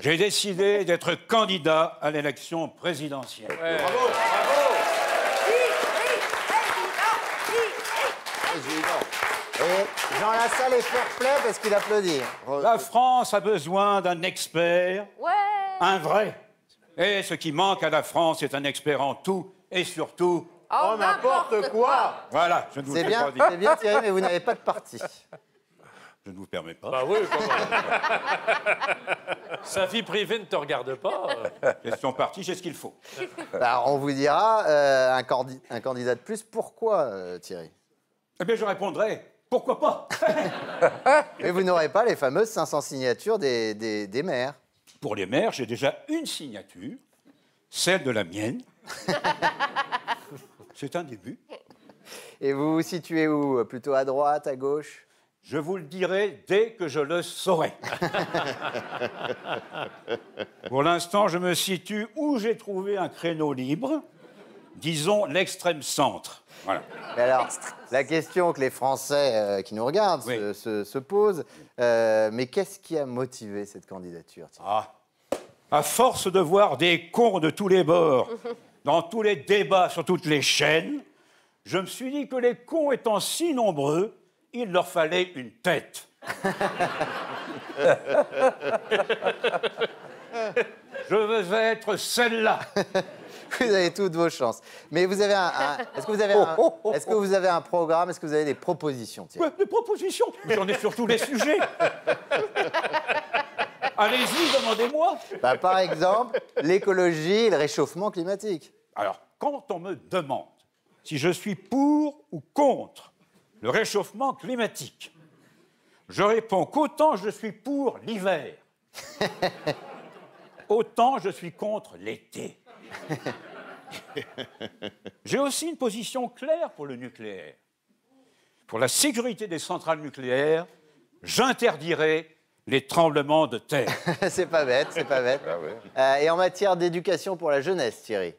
J'ai décidé d'être candidat à l'élection présidentielle. Ouais. Bravo, bravo. Et Jean Lassalle est fair-play parce qu'il applaudit. La France a besoin d'un expert, un vrai. Et ce qui manque à la France, c'est un expert en tout et surtout... en n'importe quoi. Voilà, je ne vous C'est bien, c'est bien Thierry, mais vous n'avez pas de parti. Je ne vous permets pas. Bah oui, comment? Sa vie privée ne te regarde pas. Question partie, j'ai ce qu'il faut. Alors, on vous dira, un candidat de plus, pourquoi, Thierry? Eh bien, je répondrai, pourquoi pas? Mais vous n'aurez pas les fameuses 500 signatures des maires. Pour les maires, j'ai déjà une signature, celle de la mienne. C'est un début. Et vous vous situez où? Plutôt à droite, à gauche? Je vous le dirai dès que je le saurai. Pour l'instant, je me situe où j'ai trouvé un créneau libre, disons l'extrême centre. Voilà. Et alors, la question que les Français qui nous regardent se posent, mais qu'est-ce qui a motivé cette candidature, Thierry? À force de voir des cons de tous les bords, dans tous les débats sur toutes les chaînes, je me suis dit que les cons étant si nombreux, il leur fallait une tête. Je veux être celle-là. Vous avez toutes vos chances. Mais vous avez est-ce que vous avez un programme? Est-ce que vous avez des propositions, Thierry? Des propositions? J'en ai sur tous les sujets. Allez-y, demandez-moi. Bah, par exemple, l'écologie et le réchauffement climatique. Alors, quand on me demande si je suis pour ou contre le réchauffement climatique, je réponds qu'autant je suis pour l'hiver, autant je suis contre l'été. J'ai aussi une position claire pour le nucléaire. Pour la sécurité des centrales nucléaires, j'interdirai les tremblements de terre. C'est pas bête, c'est pas bête. Ah ouais. Et en matière d'éducation pour la jeunesse, Thierry?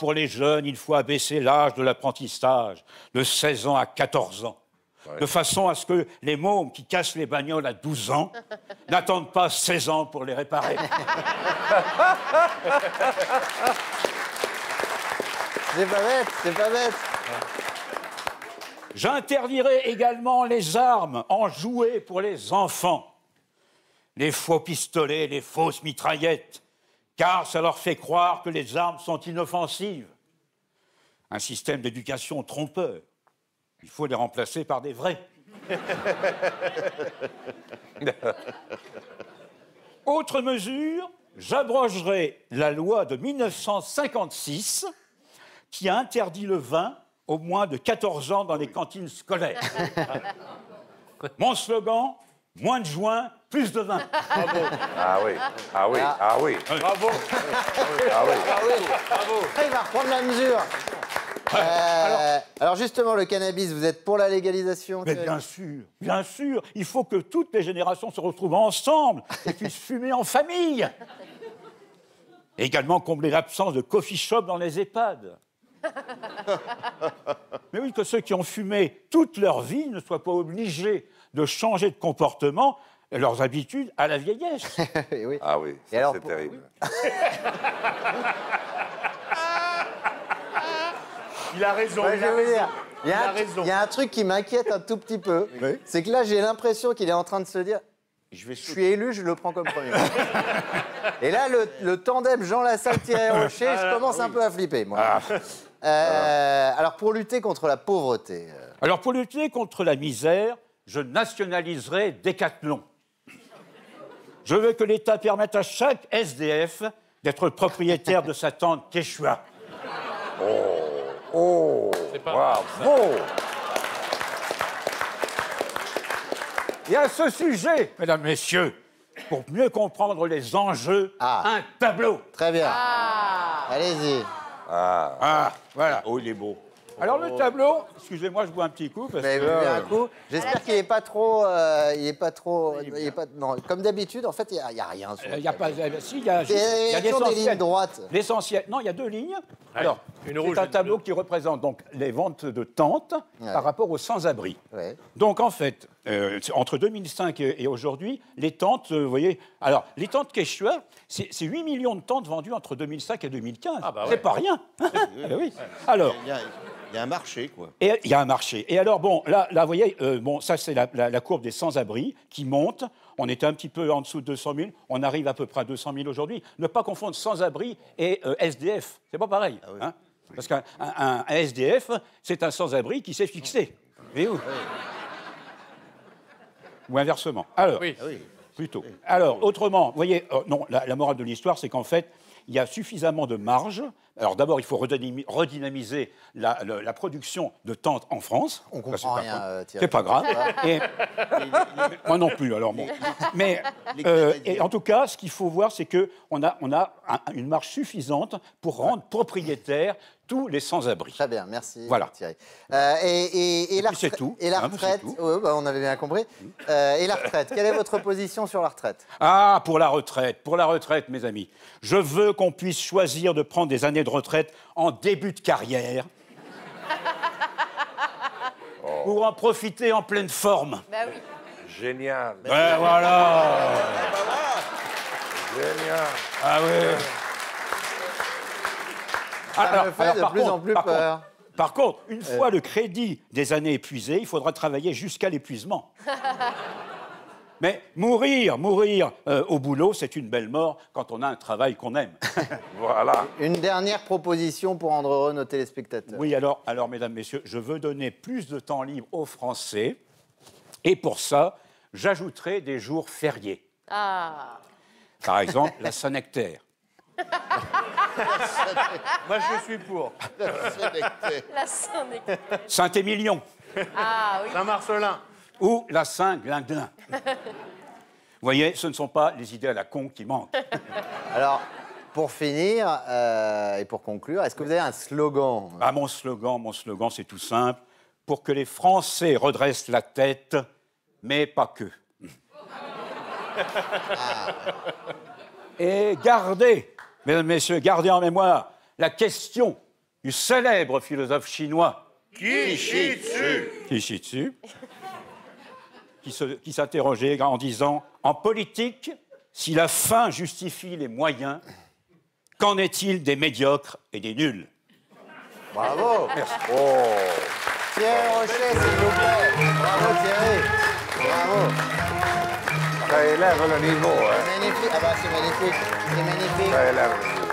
Pour les jeunes, il faut abaisser l'âge de l'apprentissage de 16 ans à 14 ans. Ouais. De façon à ce que les mômes qui cassent les bagnoles à 12 ans n'attendent pas 16 ans pour les réparer. C'est pas bête, c'est pas bête. J'interdirai également les armes en jouets pour les enfants. Les faux pistolets, les fausses mitraillettes, car ça leur fait croire que les armes sont inoffensives. Un système d'éducation trompeur. Il faut les remplacer par des vrais. Autre mesure, j'abrogerai la loi de 1956 qui a interdit le vin aux moins de 14 ans dans les cantines scolaires. Mon slogan, moins de joint, plus de vin. Bravo. Ah oui, ah oui, ah oui. Bravo. Ah oui. Bravo. Il va reprendre la mesure. Alors justement, le cannabis, vous êtes pour la légalisation? Mais bien sûr, il faut que toutes les générations se retrouvent ensemble et puissent fumer en famille. Et également combler l'absence de coffee shop dans les EHPAD. Mais oui, que ceux qui ont fumé toute leur vie ne soient pas obligés de changer de comportement et leurs habitudes à la vieillesse. Oui. Ah oui, ça, alors, c'est terrible. Il a raison. Ouais, je vais vous dire, raison. il y a un truc qui m'inquiète un tout petit peu, Oui. c'est que là, j'ai l'impression qu'il est en train de se dire, je suis élu, je le prends comme premier. Et là, le tandem Jean Lassalle-Thierry Rocher, je commence un peu à flipper, moi. Alors, pour lutter contre la pauvreté... Alors, pour lutter contre la misère, je nationaliserai Decathlon. Je veux que l'État permette à chaque SDF d'être propriétaire de sa tente Quechua. Oh, C'est pas bravo. Et à ce sujet, mesdames, messieurs, pour mieux comprendre les enjeux, un tableau. Très bien. Allez-y. Voilà. Oh, il est beau. Alors, le tableau, excusez-moi, je bois un petit coup. Parce Vous avez que, bu un coup. J'espère qu'il n'est pas trop... non, comme d'habitude, en fait, il n'y a rien. il y a pas... Si, il y a Il y a l'essentiel. des lignes droites. L'essentiel. Non, il y a deux lignes. Alors, C'est un tableau qui représente donc les ventes de tentes par rapport aux sans-abri. Ouais. Donc en fait, entre 2005 et aujourd'hui, les tentes, vous voyez, alors les tentes Quechua, c'est 8 millions de tentes vendues entre 2005 et 2015. Ah bah ouais. C'est pas rien. Oui. Alors, il y a un marché, quoi. et il y a un marché. Et alors, bon, là vous voyez, bon, ça, c'est la courbe des sans-abri qui monte. On était un petit peu en dessous de 200 000. On arrive à peu près à 200 000 aujourd'hui. Ne pas confondre sans-abri et SDF. C'est pas pareil. Ah oui. Hein, parce qu'un SDF, c'est un sans-abri qui s'est fixé. Et où ou inversement. Alors, Oui. Ah oui. plutôt. Alors, autrement, vous voyez, non, la morale de l'histoire, c'est qu'en fait, il y a suffisamment de marge. Alors d'abord, il faut redynamiser la production de tentes en France. On Ça, comprend rien, Thierry. c'est pas grave. Et, moi non plus, alors bon. Mais et en tout cas, ce qu'il faut voir, c'est qu'on a une marge suffisante pour rendre propriétaires tous les sans-abri. Très bien, merci Voilà. Thierry. Et la puis c'est retraite, tout. et la Hein, retraite, c'est tout. ouais, bah, on avait bien compris. Et la retraite, quelle est votre position sur la retraite? Ah, pour la retraite, mes amis. Je veux qu'on puisse choisir de prendre des années de retraite en début de carrière. Pour en profiter en pleine forme. Bah oui. Génial. Ouais, voilà. Génial. Ah ouais. Ça me fait de par plus contre, en plus par peur. Par contre, une fois le crédit des années épuisé, il faudra travailler jusqu'à l'épuisement. Mais mourir au boulot, c'est une belle mort quand on a un travail qu'on aime. Voilà. Une dernière proposition pour rendre heureux nos téléspectateurs. Oui, alors, mesdames, messieurs, je veux donner plus de temps libre aux Français. Et pour ça, j'ajouterai des jours fériés. Ah. Par exemple, la Saint-Nectaire. Moi, je suis pour. La Saint-Nectaire. Saint-Émilion Ah oui. Saint-Marcelin. ou la Saint-Glinglin. Vous voyez, ce ne sont pas les idées à la con qui manquent. Alors, pour finir et pour conclure, est-ce que vous avez un slogan? Ah, mon slogan, c'est tout simple. Pour que les Français redressent la tête, mais pas que. Et gardez, mesdames, messieurs, gardez en mémoire la question du célèbre philosophe chinois Qi qui s'interrogeait en disant « En politique, si la fin justifie les moyens, qu'en est-il des médiocres et des nuls ?» Bravo. Merci. Thierry Rocher, s'il vous plaît. Bravo Thierry. Bravo. Ça élève le niveau, hein. Magnifique. Ah bah c'est magnifique. C'est magnifique. Ça élève le niveau.